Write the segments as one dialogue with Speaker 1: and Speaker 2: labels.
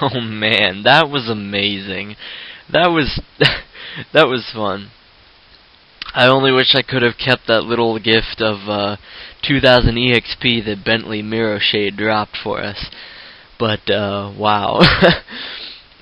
Speaker 1: Oh man, that was amazing. That was that was fun. I only wish I could have kept that little gift of 2000 EXP that Bentley Mirror Shade dropped for us. But wow.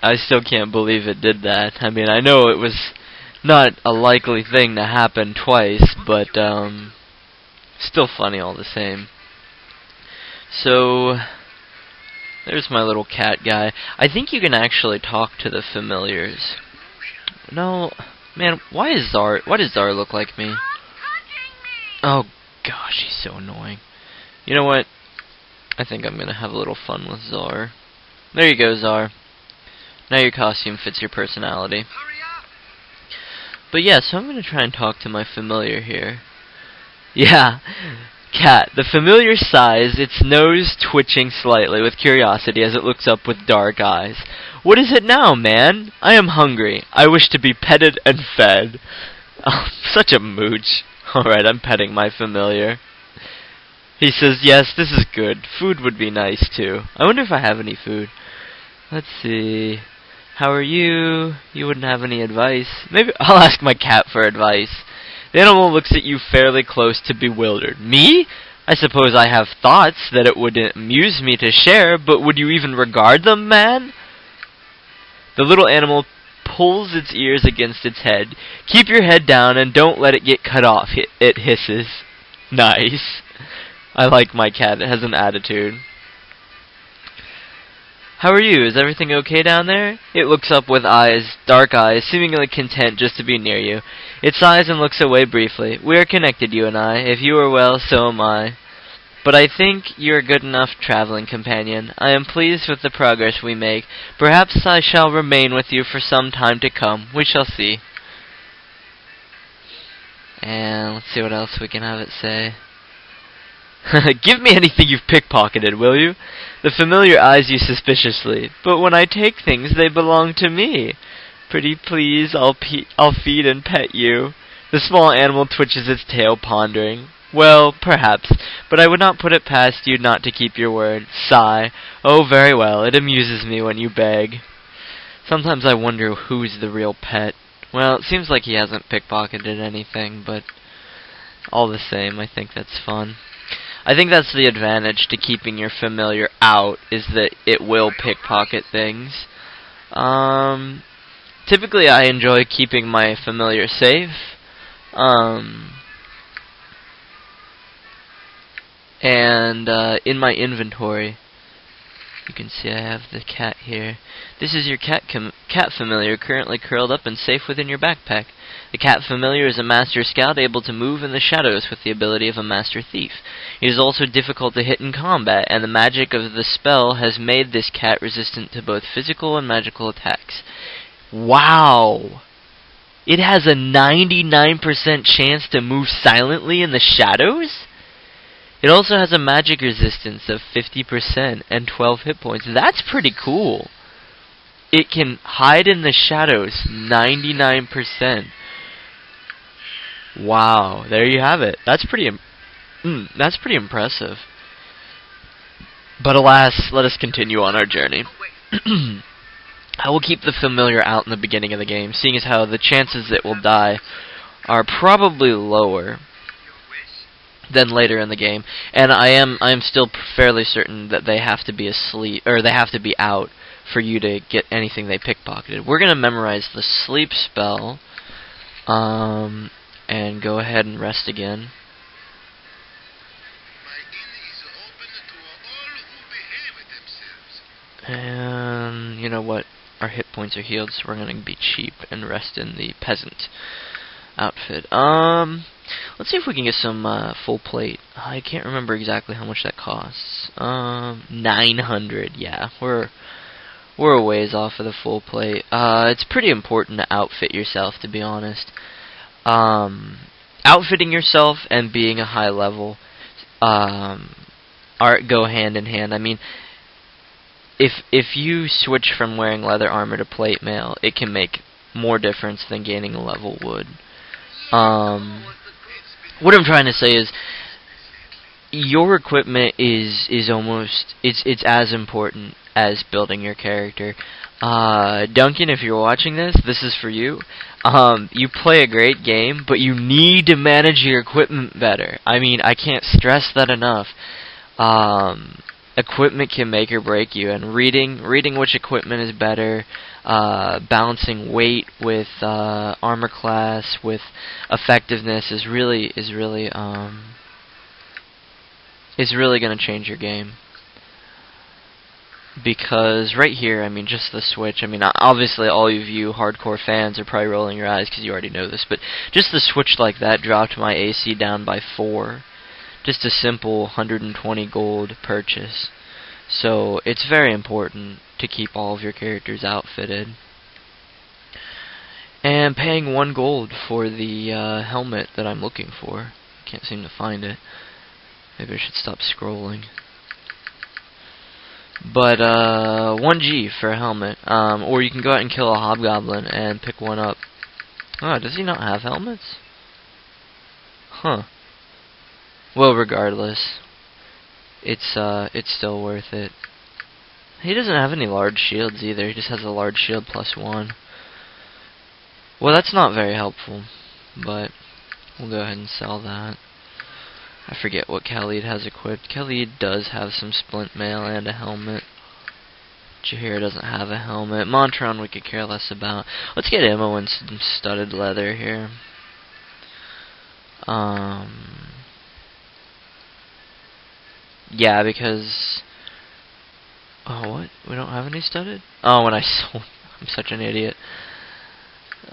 Speaker 1: I still can't believe it did that. I mean, I know it was not a likely thing to happen twice, but still funny all the same. So there's my little cat guy. I think you can actually talk to the familiars. No, man, why does Zar look like me? Oh gosh, he's so annoying. You know what? I think I'm gonna have a little fun with Zar. There you go, Zar. Now your costume fits your personality. But yeah, so I'm gonna try and talk to my familiar here. Yeah, cat. The familiar sighs, its nose twitching slightly with curiosity as it looks up with dark eyes. What is it now, man? I am hungry. I wish to be petted and fed. Oh, such a mooch. Alright, I'm petting my familiar. He says, yes, this is good. Food would be nice, too. I wonder if I have any food. Let's see. How are you? You wouldn't have any advice. Maybe I'll ask my cat for advice. The animal looks at you fairly close to bewildered. Me? I suppose I have thoughts that it would amuse me to share, but would you even regard them, man? The little animal pulls its ears against its head. Keep your head down and don't let it get cut off, it hisses. Nice. I like my cat. It has an attitude. How are you? Is everything okay down there? It looks up with eyes, dark eyes, seemingly content just to be near you. It sighs and looks away briefly. We are connected, you and I. If you are well, so am I. But I think you are good enough traveling companion. I am pleased with the progress we make. Perhaps I shall remain with you for some time to come. We shall see. And let's see what else we can have it say. Give me anything you've pickpocketed, will you? The familiar eyes you suspiciously. But when I take things, they belong to me. Pretty please, I'll feed and pet you. The small animal twitches its tail, pondering. Well, perhaps, but I would not put it past you not to keep your word. Sigh. Oh, very well. It amuses me when you beg. Sometimes I wonder who's the real pet. Well, it seems like he hasn't pickpocketed anything, but all the same, I think that's fun. I think that's the advantage to keeping your familiar out, is that it will pickpocket things. Typically I enjoy keeping my familiar safe. In my inventory, you can see I have the cat here. This is your cat familiar, currently curled up and safe within your backpack. The cat familiar is a master scout able to move in the shadows with the ability of a master thief. He is also difficult to hit in combat, and the magic of the spell has made this cat resistant to both physical and magical attacks. Wow! It has a 99% chance to move silently in the shadows? It also has a magic resistance of 50% and 12 hit points. That's pretty cool. It can hide in the shadows 99%. Wow, there you have it. That's pretty impressive. But alas, let us continue on our journey. I will keep the familiar out in the beginning of the game, seeing as how the chances it will die are probably lower than later in the game, and I am still fairly certain that they have to be asleep, or they have to be out for you to get anything they pickpocketed. We're gonna memorize the sleep spell, and go ahead and rest again. And you know what? Our hit points are healed, so we're gonna be cheap and rest in the peasant outfit. Let's see if we can get some full plate. I can't remember exactly how much that costs. 900. Yeah, we're a ways off of the full plate. It's pretty important to outfit yourself, to be honest. Outfitting yourself and being a high level go hand in hand. I mean, if you switch from wearing leather armor to plate mail, it can make more difference than gaining a level would. What I'm trying to say is, your equipment is almost it's as important as building your character. Duncan, if you're watching this, this is for you. You play a great game, but you need to manage your equipment better. I mean, I can't stress that enough. Equipment can make or break you, and reading which equipment is better, balancing weight with armor class, with effectiveness is really going to change your game. Because right here, I mean, just the switch, I mean, obviously all of you hardcore fans are probably rolling your eyes because you already know this, but just the switch like that dropped my AC down by 4. Just a simple 120 gold purchase. So it's very important to keep all of your characters outfitted. And paying 1 gold for the helmet that I'm looking for. Can't seem to find it. Maybe I should stop scrolling. But 1G for a helmet. Or you can go out and kill a hobgoblin and pick one up. Oh, does he not have helmets? Huh. Well, regardless, it's still worth it. He doesn't have any large shields either. He just has a large shield +1. Well, that's not very helpful, but we'll go ahead and sell that. I forget what Khalid has equipped. Khalid does have some splint mail and a helmet. Jaheira doesn't have a helmet. Montron we could care less about. Let's get ammo and some studded leather here. Yeah, because... Oh, what? We don't have any studded? Oh, when I sold... I'm such an idiot.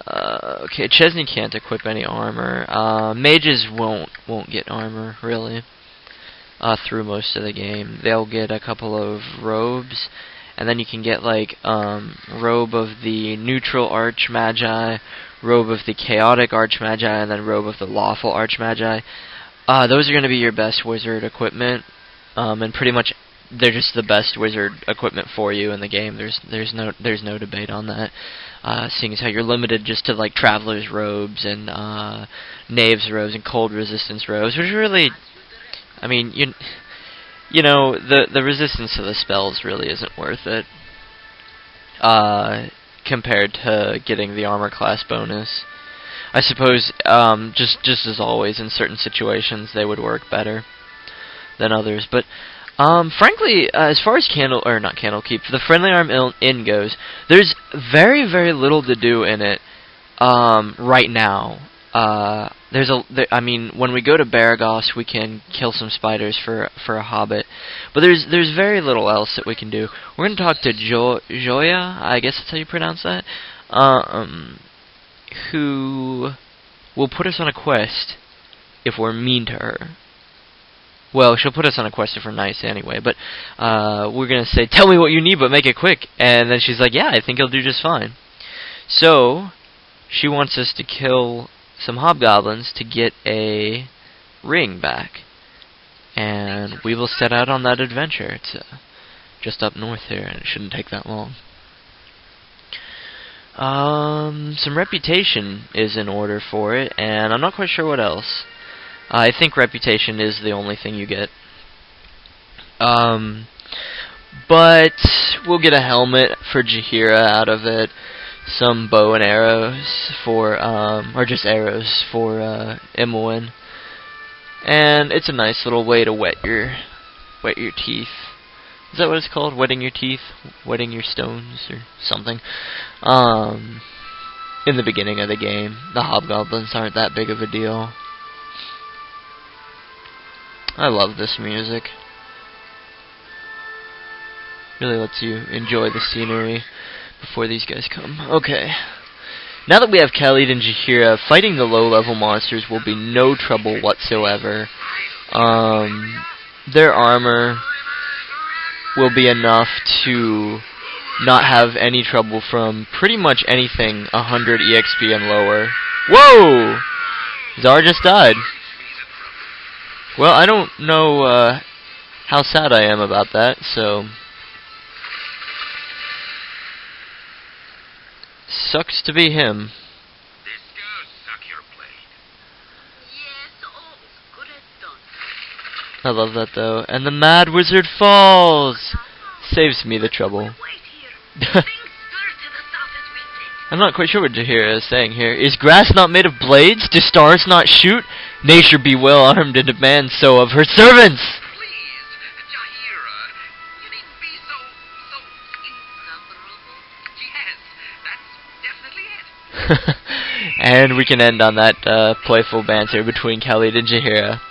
Speaker 1: Okay, Chesney can't equip any armor. Mages won't get armor, really, through most of the game. They'll get a couple of robes, and then you can get, like, robe of the neutral Archmagi, robe of the chaotic Archmagi, and then robe of the lawful Archmagi. Those are going to be your best wizard equipment. And pretty much they're just the best wizard equipment for you in the game. There's no debate on that. Seeing as how you're limited just to like traveler's robes and knave's robes and cold resistance robes, which really, I mean, you know, the resistance to the spells really isn't worth it compared to getting the armor class bonus. I suppose just as always in certain situations they would work better than others, but frankly, as far as Candlekeep, the Friendly Arm Inn goes, there's very little to do in it right now. I mean, when we go to Baragos, we can kill some spiders for a hobbit, but there's very little else that we can do. We're gonna talk to Joia, I guess that's how you pronounce that, who will put us on a quest if we're mean to her. Well, she'll put us on a quest if we're nice anyway, but we're going to say, tell me what you need, but make it quick. And then she's like, yeah, I think it'll do just fine. So, she wants us to kill some hobgoblins to get a ring back. And we will set out on that adventure. It's just up north here, and it shouldn't take that long. Some reputation is in order for it, and I'm not quite sure what else. I think reputation is the only thing you get. But we'll get a helmet for Jaheira out of it, some bow and arrows for, or just arrows for Imoen, and it's a nice little way to wet your teeth. Is that what it's called? Wetting your teeth, wetting your stones, or something. In the beginning of the game, the hobgoblins aren't that big of a deal. I love this music. Really lets you enjoy the scenery before these guys come. Okay. Now that we have Khalid and Jaheira, fighting the low-level monsters will be no trouble whatsoever. Their armor will be enough to not have any trouble from pretty much anything 100 EXP and lower. Whoa! Zara just died. Well, I don't know how sad I am about that, so... Sucks to be him. I love that, though. And the Mad Wizard falls! saves me the trouble.
Speaker 2: Wait here. Things stir to the south as we sit.
Speaker 1: I'm not quite sure what Joia is saying here. Is grass not made of blades? Do stars not shoot? Nature be well armed and demand so of her servants!
Speaker 2: Please, Joia, you needn't be so insufferable. Yes, that's definitely it.
Speaker 1: And we can end on that playful banter between Khalid and Joia.